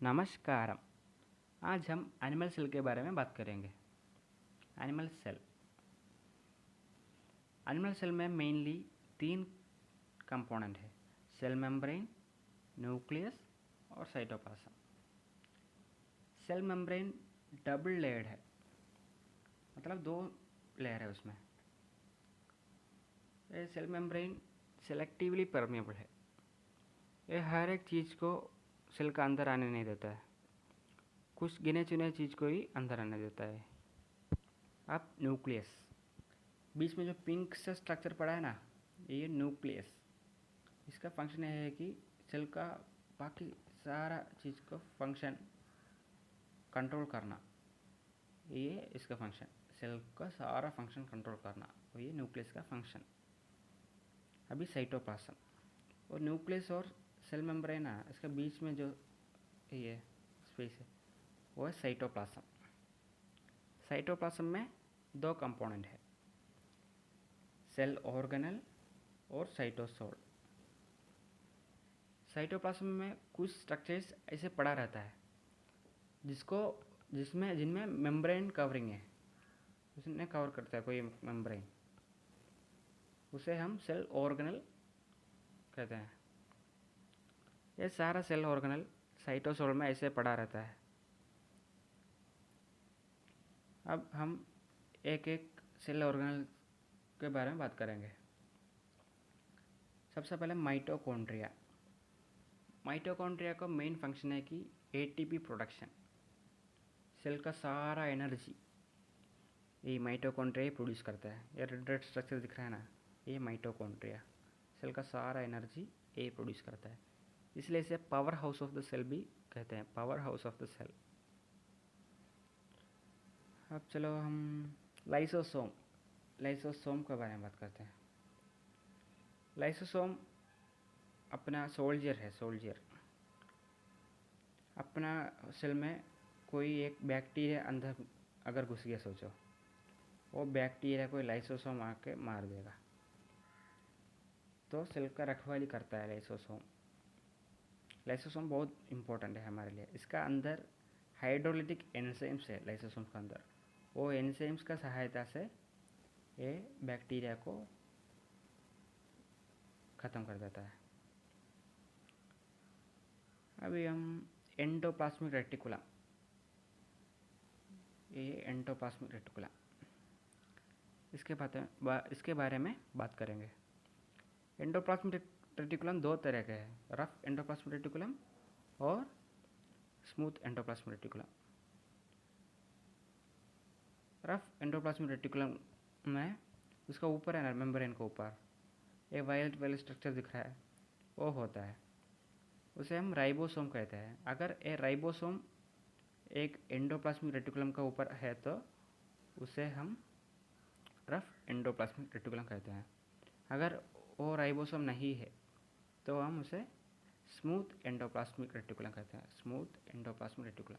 नमस्कारम। आज हम animal cell के बारे में बात करेंगे। एनिमल सेल में मेनली 3 कंपोनेंट है: सेल मेम्ब्रेन, न्यूक्लियस और cytoplasm. Cell membrane double layered है, मतलब 2 लेयर है उसमें। ये सेल मेम्ब्रेन सेलेक्टिवली परमेबल है। ये हर एक चीज़ को सेल का अंदर आने नहीं देता है, कुछ गिने चुने चीज़ को ही अंदर आने देता है। अब न्यूक्लियस, बीच में जो पिंक से स्ट्रक्चर पड़ा है ना, ये न्यूक्लियस। इसका फंक्शन ये है कि सेल का बाकी सारा चीज़ को फंक्शन कंट्रोल करना। ये इसका फंक्शन, सेल का सारा फंक्शन कंट्रोल करना, और ये न्यूक्लियस का फंक्शन। अभी साइटोप्लाज्म और न्यूक्लियस और सेल मेम्ब्रेन है, इसके बीच में जो ये स्पेस है वो है साइटोप्लाज्म। साइटोप्लाज्म में 2 कंपोनेंट है: सेल ऑर्गेनल और साइटोसोल। साइटोप्लाज्म में कुछ स्ट्रक्चर्स ऐसे पड़ा रहता है जिनमें मेम्ब्रेन कवरिंग है, उसने कवर करता है कोई मेम्ब्रेन, उसे हम सेल ऑर्गेनल कहते हैं। ये सारा सेल ऑर्गेनल साइटोसोल में ऐसे पड़ा रहता है। अब हम एक एक सेल ऑर्गेनल के बारे में बात करेंगे। सबसे पहले माइटोकॉन्ड्रिया। माइटोकॉन्ड्रिया का मेन फंक्शन है कि एटीपी प्रोडक्शन। सेल का सारा एनर्जी ये माइटोकॉन्ड्रिया ही प्रोड्यूस करता है। ये रेड स्ट्रक्चर दिख रहा है ना, ये माइटोकॉन्ड्रिया। सेल का सारा एनर्जी ये प्रोड्यूस करता है, इसलिए इसे power house of the cell भी कहते हैं, power house of the cell. अब चलो हम लाइसोसोम के बारे में बात करते हैं। लाइसोसोम अपना सोल्जर है। अपना सेल में कोई एक बैक्टीरिया अंदर अगर घुस गया, सोचो, वो बैक्टीरिया कोई लाइसोसोम आके मार देगा, तो सेल का रखवाली करता है लाइसोसोम। लाइसोसोम बहुत इम्पोर्टेंट है हमारे लिए। इसका अंदर हाइड्रोलिटिक एंजाइम्स है लाइसोसोम के अंदर। वो एंजाइम्स का सहायता से ये बैक्टीरिया को ख़त्म कर देता है। अभी हम एंडोप्लाज्मिक रेटिकुलम, ये एंडोप्लाज्मिक रेटिकुलम, इसके बारे में बात करेंगे। एंडोप्लाज्मिक रेटिकुलम 2 तरह के हैं: रफ एंडोप्लाज्मिक रेटिकुलम और smooth endoplasmic reticulum. Rough endoplasmic reticulum में उसका ऊपर है ना, मेम्ब्रेन के ऊपर ये वाइल्ड स्ट्रक्चर दिख रहा है, वो होता है, उसे हम राइबोसोम कहते हैं। अगर ये राइबोसोम एक एंडोप्लाज्मिक रेटिकुलम का ऊपर है तो उसे हम रफ एंडोप्लाज्मिक रेटिकुलम कहते हैं। अगर वो राइबोसोम नहीं है तो हम उसे स्मूथ एंडोप्लाज्मिक रेटिकुलम कहते हैं, स्मूथ एंडोप्लाज्मिक रेटिकुलम।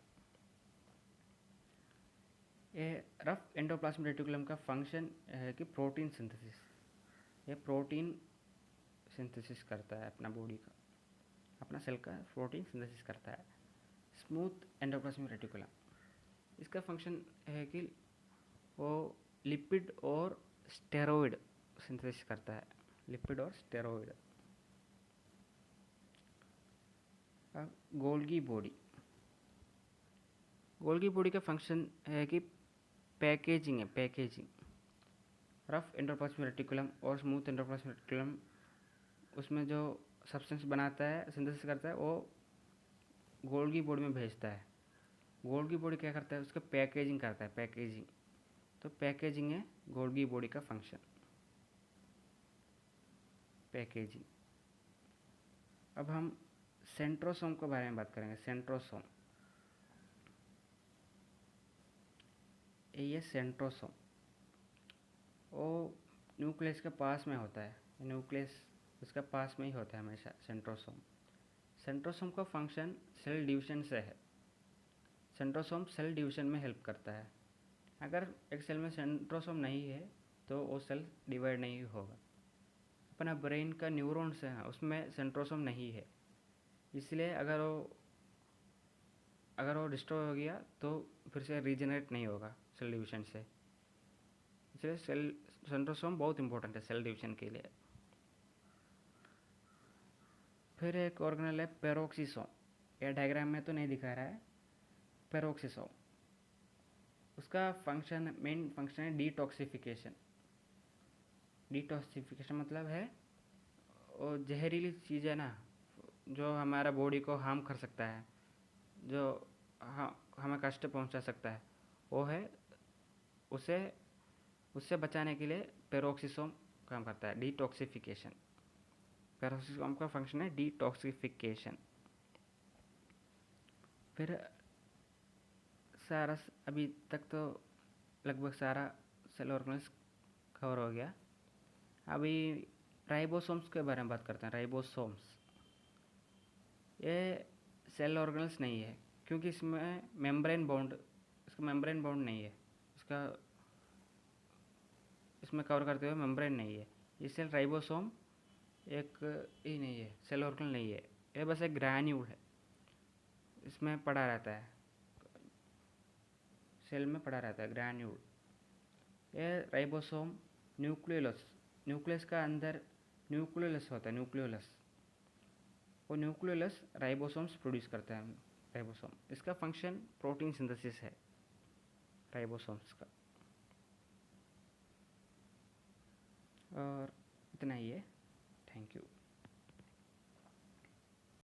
ये रफ एंडोप्लाज्मिक रेटिकुलम का फंक्शन है कि प्रोटीन सिंथेसिस। ये प्रोटीन सिंथेसिस करता है, अपना बॉडी का, अपना सेल का प्रोटीन सिंथेसिस करता है। स्मूथ एंडोप्लाज्मिक रेटिकुलम, इसका फंक्शन है कि वो लिपिड और स्टेरॉइड सिंथेसिस करता है, लिपिड और स्टेरॉइड। अब गोल्गी बॉडी का फंक्शन है कि पैकेजिंग है, पैकेजिंग। रफ एंडोप्लाज्मिक रेटिकुलम और स्मूथ एंडोप्लाज्मिक रेटिकुलम, उसमें जो सब्सटेंस बनाता है, सिंथेसिस करता है, वो गोल्गी बॉडी में भेजता है। गोल्गी बॉडी क्या करता है, उसका पैकेजिंग करता है, पैकेजिंग। तो पैकेजिंग है गोल्गी बॉडी का फंक्शन, पैकेजिंग। अब हम सेंट्रोसोम के बारे में बात करेंगे। सेंट्रोसोम, ये सेंट्रोसोम वो न्यूक्लियस के पास में होता है, न्यूक्लियस उसका पास में ही होता है हमेशा सेंट्रोसोम। सेंट्रोसोम का फंक्शन सेल डिवीजन से है। सेंट्रोसोम सेल डिवीजन में हेल्प करता है। अगर एक सेल में सेंट्रोसोम नहीं है तो वो सेल डिवाइड नहीं होगा। अपना ब्रेन का न्यूरॉन्स है, उसमें सेंट्रोसोम नहीं है, इसलिए अगर वो अगर वो डिस्ट्रॉय हो गया तो फिर से रीजनरेट नहीं होगा सेल डिवीजन से। इसलिए सेंट्रोसोम बहुत इंपॉर्टेंट है सेल डिवीजन के लिए। फिर एक ऑर्गेनेल है पेरोक्सिसोम। यह डायग्राम में तो नहीं दिखा रहा है। पेरोक्सिसोम उसका मेन फंक्शन है डिटॉक्सिफिकेशन। डिटॉक्सिफिकेशन मतलब है वो जहरीली चीज़ है ना, जो हमारा बॉडी को हार्म कर सकता है, जो हमें कष्ट पहुंचा सकता है, वो है उसे उससे बचाने के लिए पेरोक्सिसोम काम करता है, डिटॉक्सिफिकेशन। पेरोक्सिसोम का फंक्शन है डिटॉक्सिफिकेशन। फिर सारा अभी तक तो लगभग सारा सेल ऑर्गेनल्स कवर हो गया। अभी राइबोसोम्स के बारे में बात करते हैं। राइबोसोम्स ये सेल ऑर्गेनल्स नहीं है, क्योंकि इसका मेम्ब्रेन बाउंड नहीं है। इसमें कवर करते हुए मेम्ब्रेन नहीं है। ये सेल राइबोसोम एक ही नहीं है, सेल ऑर्गेनल नहीं है। ये बस एक ग्रैन्यूल है, इसमें पड़ा रहता है, सेल में पड़ा रहता है ग्रैन्यूल। ये राइबोसोम न्यूक्लियस का अंदर न्यूक्लियोलस होता है, न्यूक्लियोलस। वो न्यूक्लियोलस राइबोसोम्स प्रोड्यूस करता है। राइबोसोम इसका फंक्शन प्रोटीन सिंथेसिस है राइबोसोम्स का। और इतना ही है। Thank you.